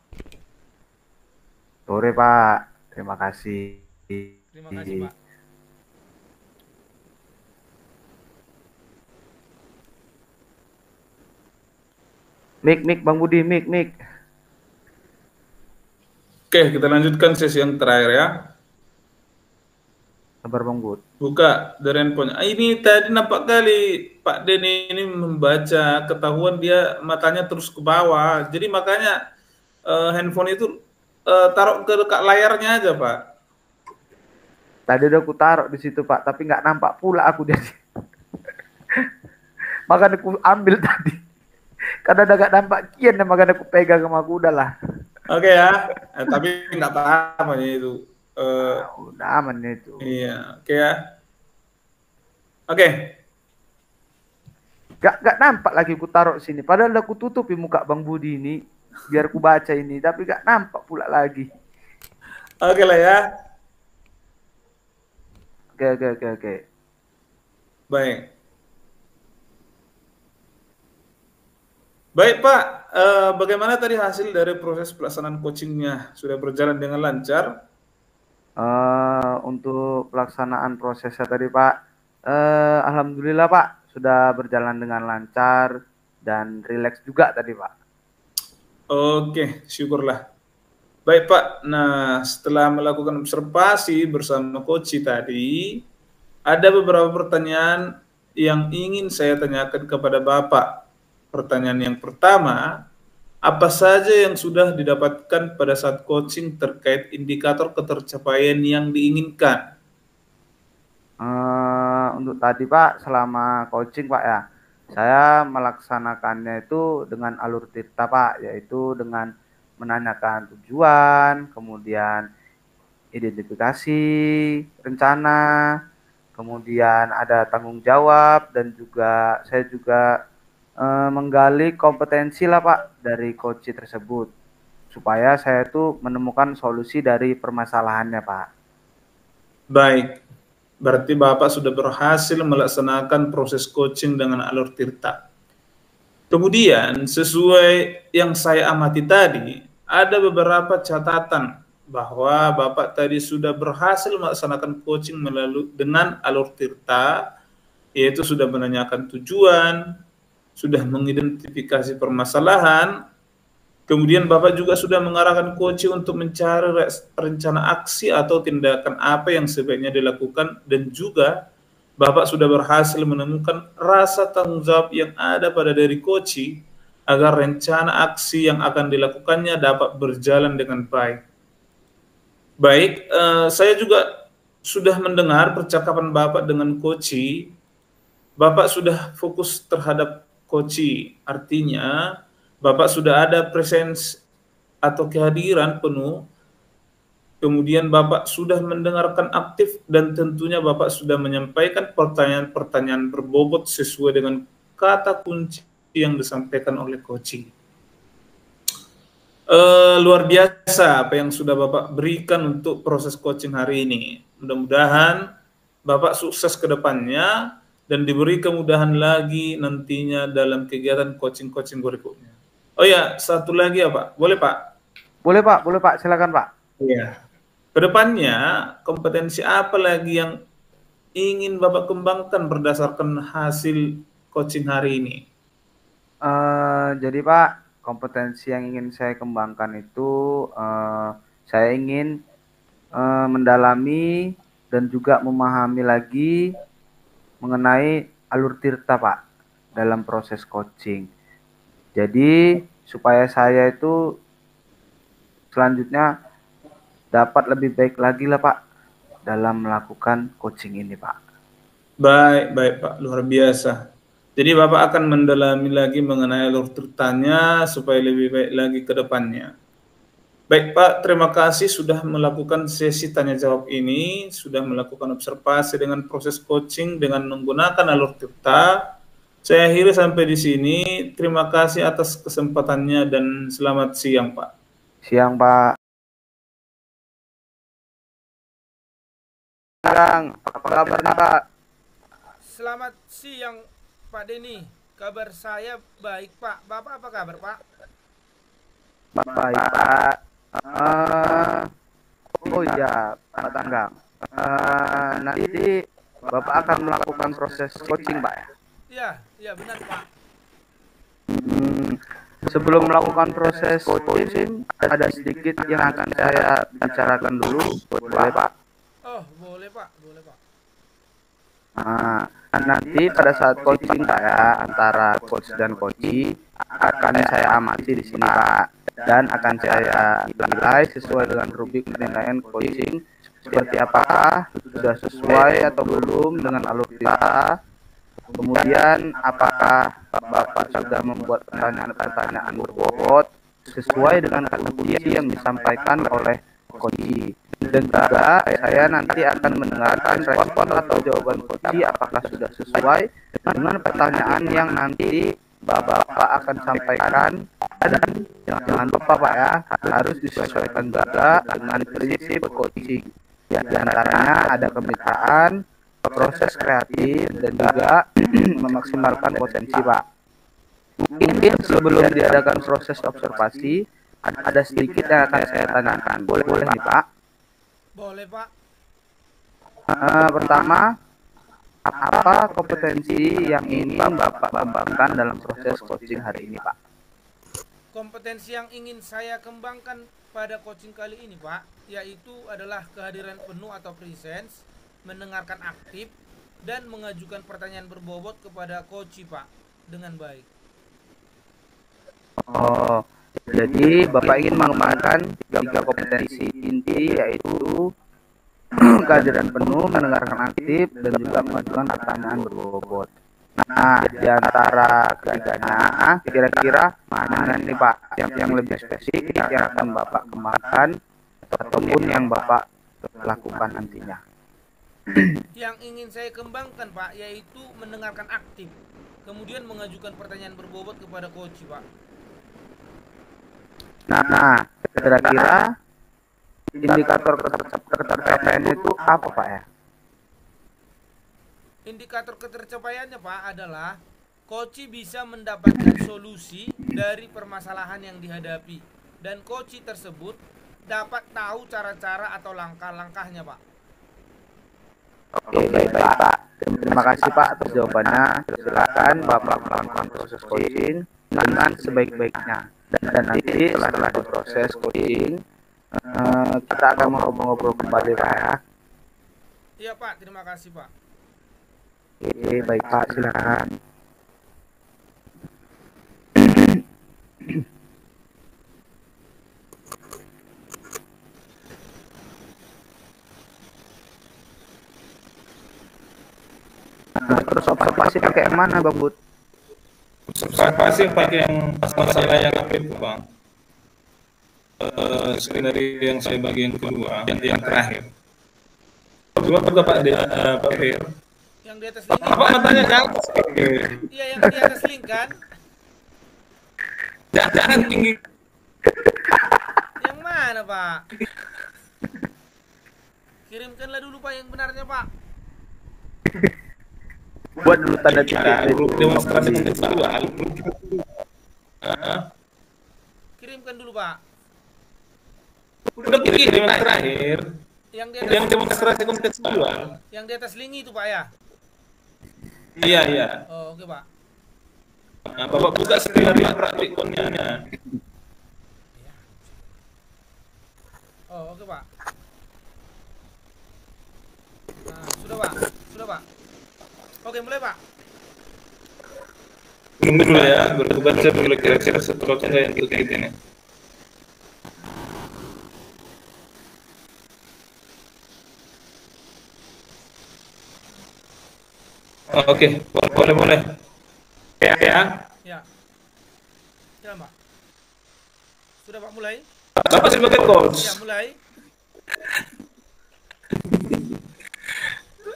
Sore Pak, terima kasih. Terima kasih Pak. Mik, Bang Budi, mik. Oke, kita lanjutkan sesi yang terakhir ya. Sabar Bang Bud. Buka dari handphone. Ini tadi nampak kali Pak Denny ini membaca, ketahuan dia matanya terus ke bawah. Jadi makanya handphone itu taruh ke dekat layarnya aja Pak. Tadi udah aku taruh di situ Pak, tapi nggak nampak pula aku dari. Makanya aku ambil tadi. Karena udah nggak nampak kian, makanya aku pegang sama aku udahlah. Oke ya, tapi nggak apa-apa itu. Udah aman itu. Iya, oke ya. Oke. Gak nampak lagi aku taruh sini. Padahal aku tutupi muka Bang Budi ini biar aku baca ini, tapi gak nampak pula lagi. Oke lah ya. Oke. Baik Pak, bagaimana tadi hasil dari proses pelaksanaan coachingnya? Sudah berjalan dengan lancar? Untuk pelaksanaan prosesnya tadi Pak, alhamdulillah Pak, sudah berjalan dengan lancar dan rileks juga tadi Pak. Oke, syukurlah. Baik Pak, nah setelah melakukan observasi bersama coach tadi, ada beberapa pertanyaan yang ingin saya tanyakan kepada Bapak. Pertanyaan yang pertama, apa saja yang sudah didapatkan pada saat coaching terkait indikator ketercapaian yang diinginkan? Untuk tadi Pak, selama coaching Pak ya, saya melaksanakannya itu dengan alur tirta Pak, yaitu dengan menanyakan tujuan, kemudian identifikasi, rencana, kemudian ada tanggung jawab, dan juga saya juga menggali kompetensi lah Pak dari coach tersebut supaya saya tuh menemukan solusi dari permasalahannya Pak. Baik, berarti Bapak sudah berhasil melaksanakan proses coaching dengan alur tirta. Kemudian sesuai yang saya amati tadi, ada beberapa catatan bahwa Bapak tadi sudah berhasil melaksanakan coaching melalui dengan alur tirta, yaitu sudah menanyakan tujuan, sudah mengidentifikasi permasalahan, kemudian Bapak juga sudah mengarahkan coach untuk mencari rencana aksi atau tindakan apa yang sebaiknya dilakukan, dan juga Bapak sudah berhasil menemukan rasa tanggung jawab yang ada pada diri coach agar rencana aksi yang akan dilakukannya dapat berjalan dengan baik. Baik, saya juga sudah mendengar percakapan Bapak dengan coach. Bapak sudah fokus terhadap coach, artinya Bapak sudah ada presence atau kehadiran penuh kemudian Bapak sudah mendengarkan aktif, dan tentunya Bapak sudah menyampaikan pertanyaan-pertanyaan berbobot sesuai dengan kata kunci yang disampaikan oleh coaching. Luar biasa apa yang sudah Bapak berikan untuk proses coaching hari ini. Mudah-mudahan Bapak sukses ke depannya dan diberi kemudahan lagi nantinya dalam kegiatan coaching-coaching berikutnya. Oh ya, satu lagi ya Pak, boleh Pak? Boleh Pak, silakan Pak. Iya. Kedepannya kompetensi apa lagi yang ingin Bapak kembangkan berdasarkan hasil coaching hari ini? Jadi Pak, kompetensi yang ingin saya kembangkan itu saya ingin mendalami dan juga memahami lagi mengenai alur tirta Pak dalam proses coaching. Jadi supaya saya itu selanjutnya dapat lebih baik lagi lah Pak dalam melakukan coaching ini Pak. Baik Pak, luar biasa. Jadi Bapak akan mendalami lagi mengenai alur tirtanya supaya lebih baik lagi ke depannya. Baik Pak, terima kasih sudah melakukan sesi tanya jawab ini, sudah melakukan observasi dengan proses coaching dengan menggunakan alur tirta. Saya akhiri sampai di sini. Terima kasih atas kesempatannya dan selamat siang Pak. Siang Pak. Sekarang, apa kabarnya Pak? Selamat siang Pak Denny. Kabar saya baik Pak. Bapak apa kabar Pak? Baik Pak. Oh iya Pak Tanggang. Nanti Bapak akan melakukan proses coaching Pak ya? Iya benar Pak. Sebelum melakukan proses coaching, ada sedikit yang akan saya bicarakan dulu, boleh Pak? Oh boleh Pak. Nah, nanti pada saat coaching Pak ya, antara coach dan coachee akan saya amati di sini Pak, dan akan saya nilai sesuai dengan rubrik penilaian coaching seperti apakah sudah sesuai atau belum dengan alur kita. Kemudian apakah Bapak sudah membuat pertanyaan-pertanyaan berbobot sesuai dengan kunci yang disampaikan oleh coachee. Dan juga saya nanti akan mendengarkan respon atau jawaban coachee apakah sudah sesuai dengan pertanyaan yang nanti Bapak akan sampaikan. Dan jangan lupa Pak ya, harus disesuaikan juga dengan prinsip coaching. Di antaranya ada kemitraan, proses kreatif, dan juga memaksimalkan potensi Pak. Mungkin sebelum diadakan proses observasi, ada sedikit yang akan saya tanyakan. Boleh nih Pak? Boleh Pak. Pertama, apa kompetensi yang ingin Bapak kembangkan dalam proses coaching hari ini Pak? Kompetensi yang ingin saya kembangkan pada coaching kali ini Pak, yaitu adalah kehadiran penuh atau presence, mendengarkan aktif, dan mengajukan pertanyaan berbobot kepada coachee Pak dengan baik. Oh, jadi Bapak ingin mengembangkan 3 kompetensi inti, yaitu kehadiran penuh, mendengarkan aktif, dan juga mengajukan pertanyaan berbobot. Nah, di antara ketiganya, kira-kira mana nih Pak yang lebih spesifik yang akan Bapak kembangkan ataupun yang Bapak lakukan nantinya? Yang ingin saya kembangkan Pak, yaitu mendengarkan aktif, kemudian mengajukan pertanyaan berbobot kepada coachee Pak. Nah, kira-kira indikator ketercapaian itu apa Pak ya? Indikator ketercapaiannya Pak adalah coachee bisa mendapatkan solusi dari permasalahan yang dihadapi, dan coachee tersebut dapat tahu cara-cara atau langkah-langkahnya Pak. Oke, baik Pak. Terima kasih Pak atas jawabannya. Silakan Bapak melakukan proses coaching dengan sebaik-baiknya. Dan nanti setelah proses coaching, kita akan ngobrol-ngobrol kembali Pak ya. Iya Pak, terima kasih Pak. Oke, baik Pak, silakan. Nah, terus observasi pakai yang mana Bang Bud? Observasi pakai yang masalah yang apa itu Bang? skenario yang saya bagi yang kedua, yang terakhir. Cuma Pak Fer. Yang di atas link. Apa katanya kan? Iya, yang di atas link kan? Jangan tinggi. Yang mana, Pak? Kirimkanlah dulu, Pak, yang benarnya, Pak. Buat dulu tanda titik. Demonstrasi kontekstual. Kirimkan dulu, Pak. Udah kirim yang terakhir. Yang di atas Yang demonstrasi kontekstual. yang di atas link itu, Pak, ya? Iya. Oh, oke, Pak. Nah, Bapak buka skenario praktikumnya. Oh, oke, Pak. Nah, sudah, Pak. Sudah, Pak. Oke, mulai, Pak. Tunggu dulu ya, baca dulu kira-kira strukturnya yang kita ini. Oke, boleh. Ya. Ya. Jalan, Pak. Sudah, Pak, mulai? Apa sebagai coach? Ya, mulai.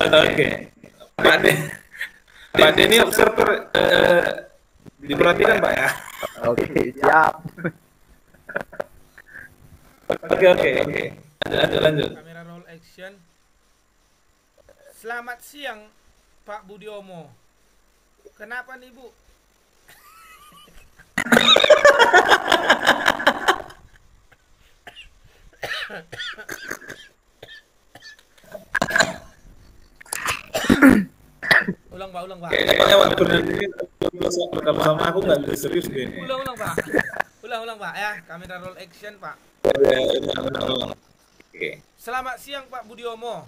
Oke. Pak De ini observer diperhatikan Pak ya. Oke, siap. Oke. Ada lanjut. Kamera roll action. Selamat siang, Pak Budiomo. Kenapa nih, Bu? Ulang, Pak. Kayaknya waktu nanti kalau sama aku nggak bisa serius deh. Ulang, Pak. Ulang, Pak, ya. Kamera roll action, Pak. Oke. Selamat siang, Pak Budiomo.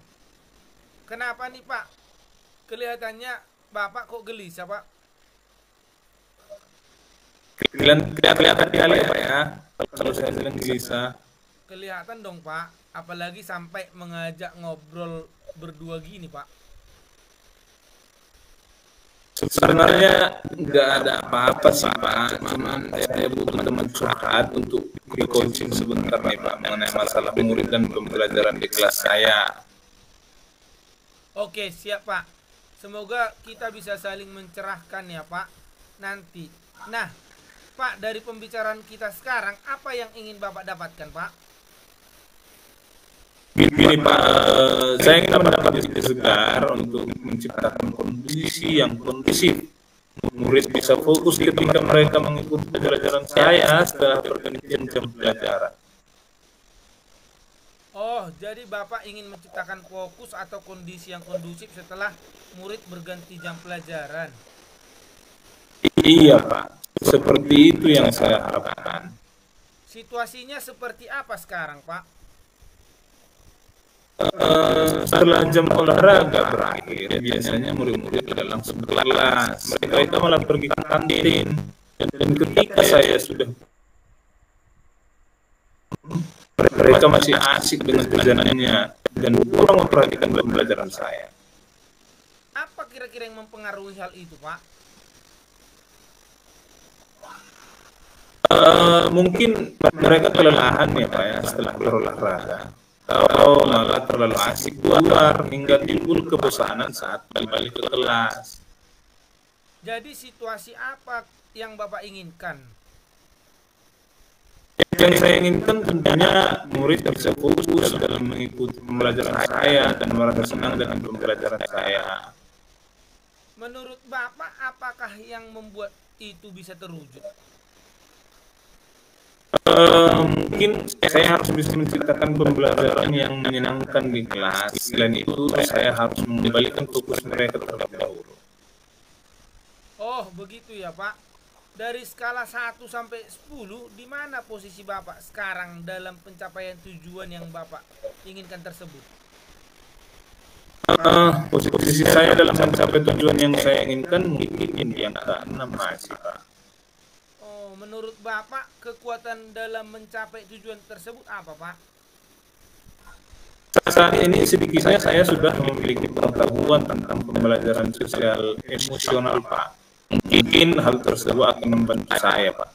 Kenapa nih, Pak? Kelihatannya Bapak kok gelisah, Pak? Kelihatan kali ya Pak ya. Kalau saya bilang gelisah. Kelihatan dong, Pak. Apalagi sampai mengajak ngobrol berdua gini, Pak. Sebenarnya nggak ada apa-apa sih Pak. Cuman saya butuh teman curhat untuk di coaching sebentar nih Pak mengenai masalah murid dan pembelajaran di kelas saya. Oke, siap, Pak. Semoga kita bisa saling mencerahkan ya, Pak. Nanti. Nah, Pak, dari pembicaraan kita sekarang, apa yang ingin Bapak dapatkan, Pak? Gini Pak, saya ingin mendapat ide segar untuk menciptakan kondisi yang kondusif. Murid bisa fokus ketika mereka mengikuti pelajaran saya setelah pergantian jam pelajaran. Oh, jadi Bapak ingin menciptakan fokus atau kondisi yang kondusif setelah murid berganti jam pelajaran. Iya Pak, seperti itu yang saya harapkan. Situasinya seperti apa sekarang, Pak? Setelah jam olahraga berakhir, biasanya murid-murid tidak langsung ke kelas. Mereka malah pergi ke kantin. Dan ketika saya sudah, mereka masih asik dengan kerjaannya dan kurang memperhatikan pembelajaran saya. Apa kira-kira yang mempengaruhi hal itu, Pak? Mungkin mereka kelelahan ya Pak ya setelah berolahraga. Atau malah terlalu asik keluar hingga timbul kebosanan saat balik ke kelas. Jadi situasi apa yang Bapak inginkan? Yang saya inginkan tentunya murid bisa fokus dalam mengikuti pembelajaran saya dan merasa senang dengan pembelajaran saya. Menurut Bapak, apakah yang membuat itu bisa terwujud? Mungkin saya harus bisa menciptakan pembelajaran yang menyenangkan di kelas. Selain itu, saya harus mengembalikan fokus mereka terlebih dahulu. Oh, begitu ya, Pak. Dari skala 1 sampai 10, di mana posisi Bapak sekarang dalam pencapaian tujuan yang Bapak inginkan tersebut? Posisi saya dalam mencapai tujuan yang saya inginkan mungkin di angka 6 masih, Pak. Menurut Bapak, kekuatan dalam mencapai tujuan tersebut apa, Pak? Saat ini sedikit saya sudah memiliki pengetahuan tentang pembelajaran sosial emosional, Pak. Mungkin hal tersebut akan membantu saya, Pak.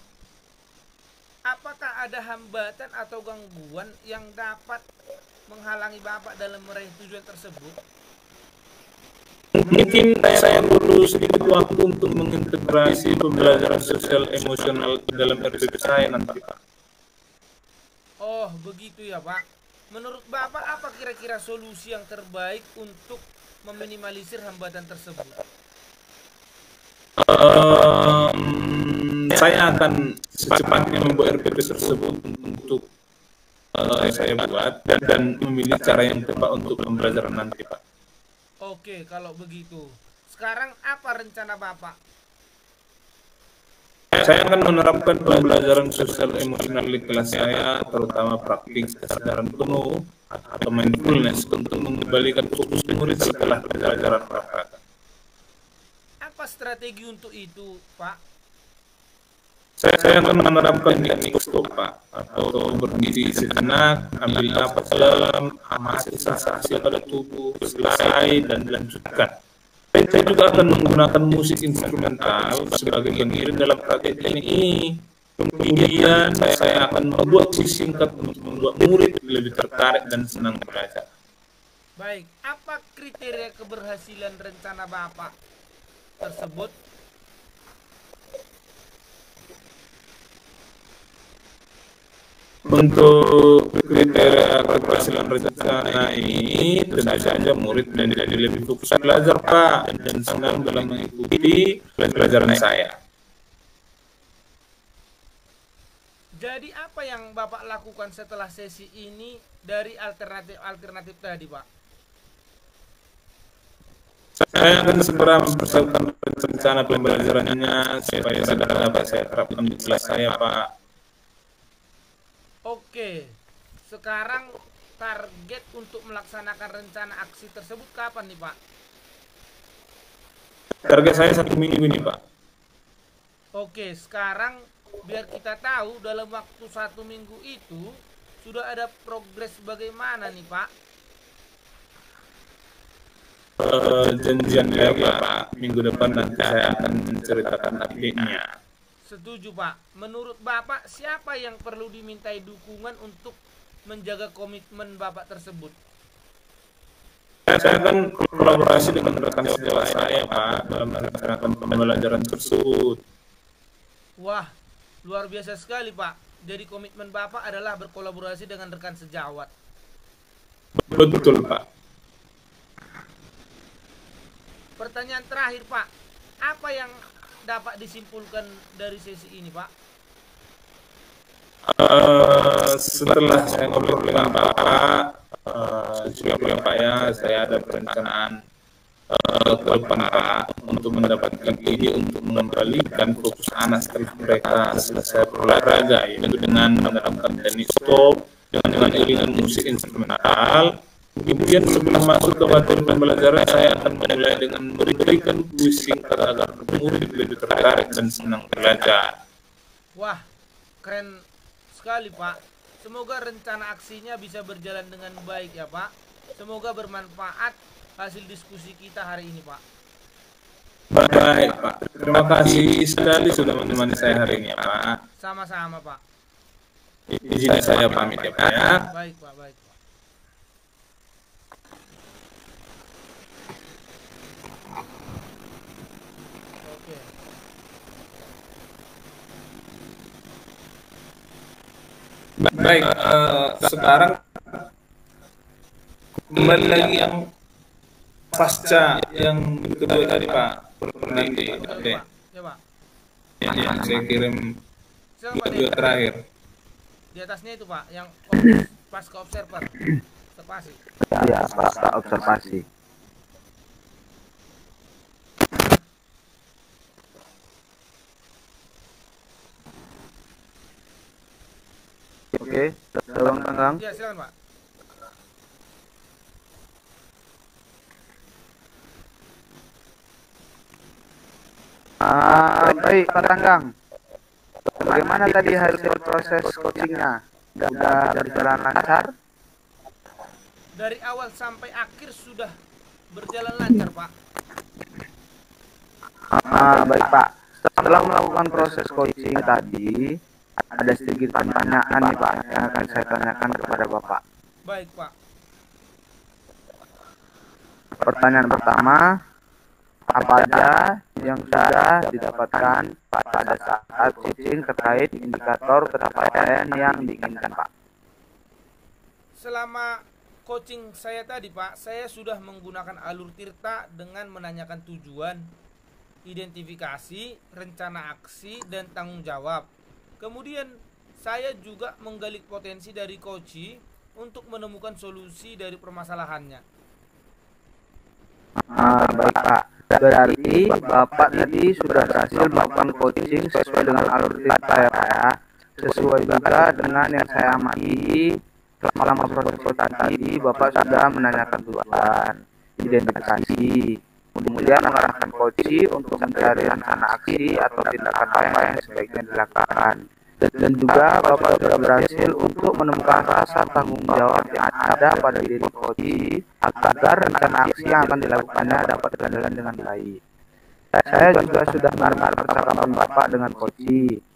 Apakah ada hambatan atau gangguan yang dapat menghalangi Bapak dalam meraih tujuan tersebut? Mungkin saya perlu sedikit waktu untuk mengintegrasi pembelajaran sosial emosional dalam RPP saya nanti, Pak. Oh, begitu ya, Pak. Menurut Bapak, apa kira-kira solusi yang terbaik untuk meminimalisir hambatan tersebut? Saya akan secepatnya membuat RPP tersebut untuk saya buat dan memilih cara yang tepat untuk pembelajaran nanti, Pak. Oke, kalau begitu. Sekarang apa rencana Bapak? Saya akan menerapkan pembelajaran sosial emosional di kelas saya, terutama praktik kesadaran penuh atau mindfulness untuk mengembalikan fokus murid setelah pembelajaran praktek. Apa strategi untuk itu, Pak? Saya akan menerapkan teknik stop, Pak, atau berhenti sejenak, ambil napas dalam, amati sensasi pada tubuh, selesai dan lanjutkan. Saya juga akan menggunakan musik instrumental sebagai pengiring dalam praktek ini. Kemudian saya akan membuat kuis singkat untuk membuat murid lebih tertarik dan senang belajar. Baik, apa kriteria keberhasilan rencana Bapak tersebut? Untuk kriteria keberhasilan rencana ini, tentu saja murid menjadi lebih fokus belajar, Pak, dan senang dalam mengikuti pelajaran saya. Jadi apa yang Bapak lakukan setelah sesi ini dari alternatif tadi, Pak? Saya akan segera mempersiapkan rencana pembelajarannya supaya dapat saya terapkan di kelas saya, Pak. Oke, sekarang target untuk melaksanakan rencana aksi tersebut kapan nih, Pak? Target saya 1 minggu ini, Pak. Oke, sekarang biar kita tahu dalam waktu 1 minggu itu sudah ada progres bagaimana nih, Pak? Janjian lagi, Pak. Minggu depan nanti saya akan menceritakan update-nya. Setuju, Pak. Menurut Bapak, siapa yang perlu dimintai dukungan untuk menjaga komitmen Bapak tersebut? Saya akan kolaborasi dengan rekan sejawat saya, Pak, dalam melaksanakan pembelajaran tersebut. Wah, luar biasa sekali, Pak. Jadi komitmen Bapak adalah berkolaborasi dengan rekan sejawat. Betul, Pak. Pertanyaan terakhir, Pak. Apa yang dapat disimpulkan dari sesi ini, Pak? Setelah saya ngobrol dengan Bapak, juga Pak ya, saya ada perencanaan ke depan, Pak, untuk mendapatkan ide untuk mengembalikan fokus anak setelah mereka selesai berolahraga, yaitu dengan menerapkan teknik stop dengan iringan musik instrumental. Kemudian sebelum masuk ke materi pembelajaran, saya akan memulai dengan memberikan kuis singkat agar murid lebih tertarik dan senang belajar. Wah, keren sekali, Pak. Semoga rencana aksinya bisa berjalan dengan baik ya, Pak. Semoga bermanfaat hasil diskusi kita hari ini, Pak. Baik, Pak. Terima kasih sekali sudah menemani saya hari ini, Pak. Sama-sama, Pak. Izin saya pamit ya, Pak ya. Baik, Pak. Baik, Pak. Oke. Baik, sekarang kembali lagi yang pasca yang kedua tadi, Pak. Nanti, Ya, Pak. Ya, Pak. yang saya kirim Silakan, Pak. video terakhir. Di atasnya itu, Pak, yang pasca observer. Observasi. Ya, pasca observasi. Oke, Bang Tanggang. Ya, silakan, Pak. Baik, Pak Tanggang. Bagaimana tadi hasil proses coachingnya? Sudah berjalan lancar? Dari awal sampai akhir sudah berjalan lancar, Pak. Baik, Pak. Setelah melakukan proses coaching tadi, ada sedikit pertanyaan nih Pak yang akan saya tanyakan kepada Bapak. Baik, Pak. Pertanyaan pertama, apa aja yang sudah didapatkan pada saat coaching terkait indikator pencapaian yang diinginkan Pak? Selama coaching saya tadi, Pak, saya sudah menggunakan alur Tirta dengan menanyakan tujuan, identifikasi, rencana aksi, dan tanggung jawab. Kemudian saya juga menggali potensi dari coach untuk menemukan solusi dari permasalahannya. Baik Pak, berarti Bapak tadi sudah berhasil melakukan coaching sesuai dengan alur Tirta ya Pak ya. Sesuai juga dengan yang saya amati selama proses tadi, Bapak sudah menanyakan tujuan, identifikasi, kemudian mengarahkan coach untuk mencari rencana aksi atau tindakan apa yang sebaiknya dilakukan. Dan juga Bapak sudah berhasil untuk menemukan rasa tanggung jawab yang ada pada diri coach agar rencana aksi yang akan dilakukannya dapat berjalan dengan baik. Saya juga sudah mendengar percakapan Bapak dengan coach.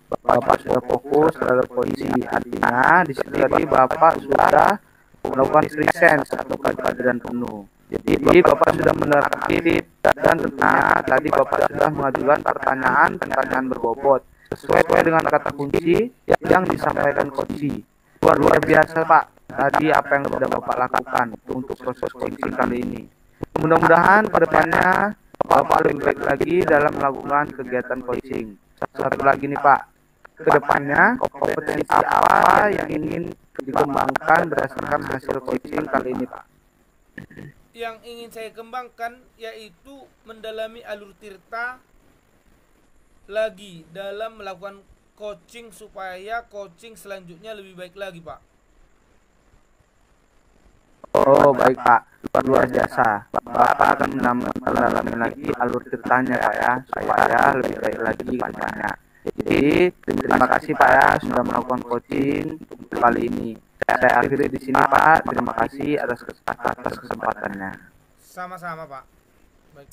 Bapak sudah fokus terhadap coach. Artinya di sini tadi Bapak sudah melakukan presence atau kehadiran penuh. Jadi Bapak sudah menerapkan tip dan tentunya tadi Bapak sudah mengajukan pertanyaan berbobot sesuai dengan kata kunci yang disampaikan coach. Luar biasa Pak, tadi apa yang sudah Bapak lakukan untuk proses coaching kali ini. Mudah-mudahan ke depannya Bapak lebih baik lagi dalam melakukan kegiatan coaching. Satu lagi nih Pak, ke depannya kompetensi apa yang ingin dikembangkan berdasarkan hasil coaching kali ini Pak? Yang ingin saya kembangkan yaitu mendalami alur Tirta lagi dalam melakukan coaching supaya coaching selanjutnya lebih baik lagi Pak. Oh baik Pak, luar biasa. Bapak akan mendalami lagi alur Tirtanya Pak ya, supaya lebih baik lagi ke depannya. Jadi terima kasih Pak ya sudah melakukan coaching untuk kali ini. Saya akhiri di sini Pak. Terima kasih atas kesempatannya. Sama-sama Pak. Baik.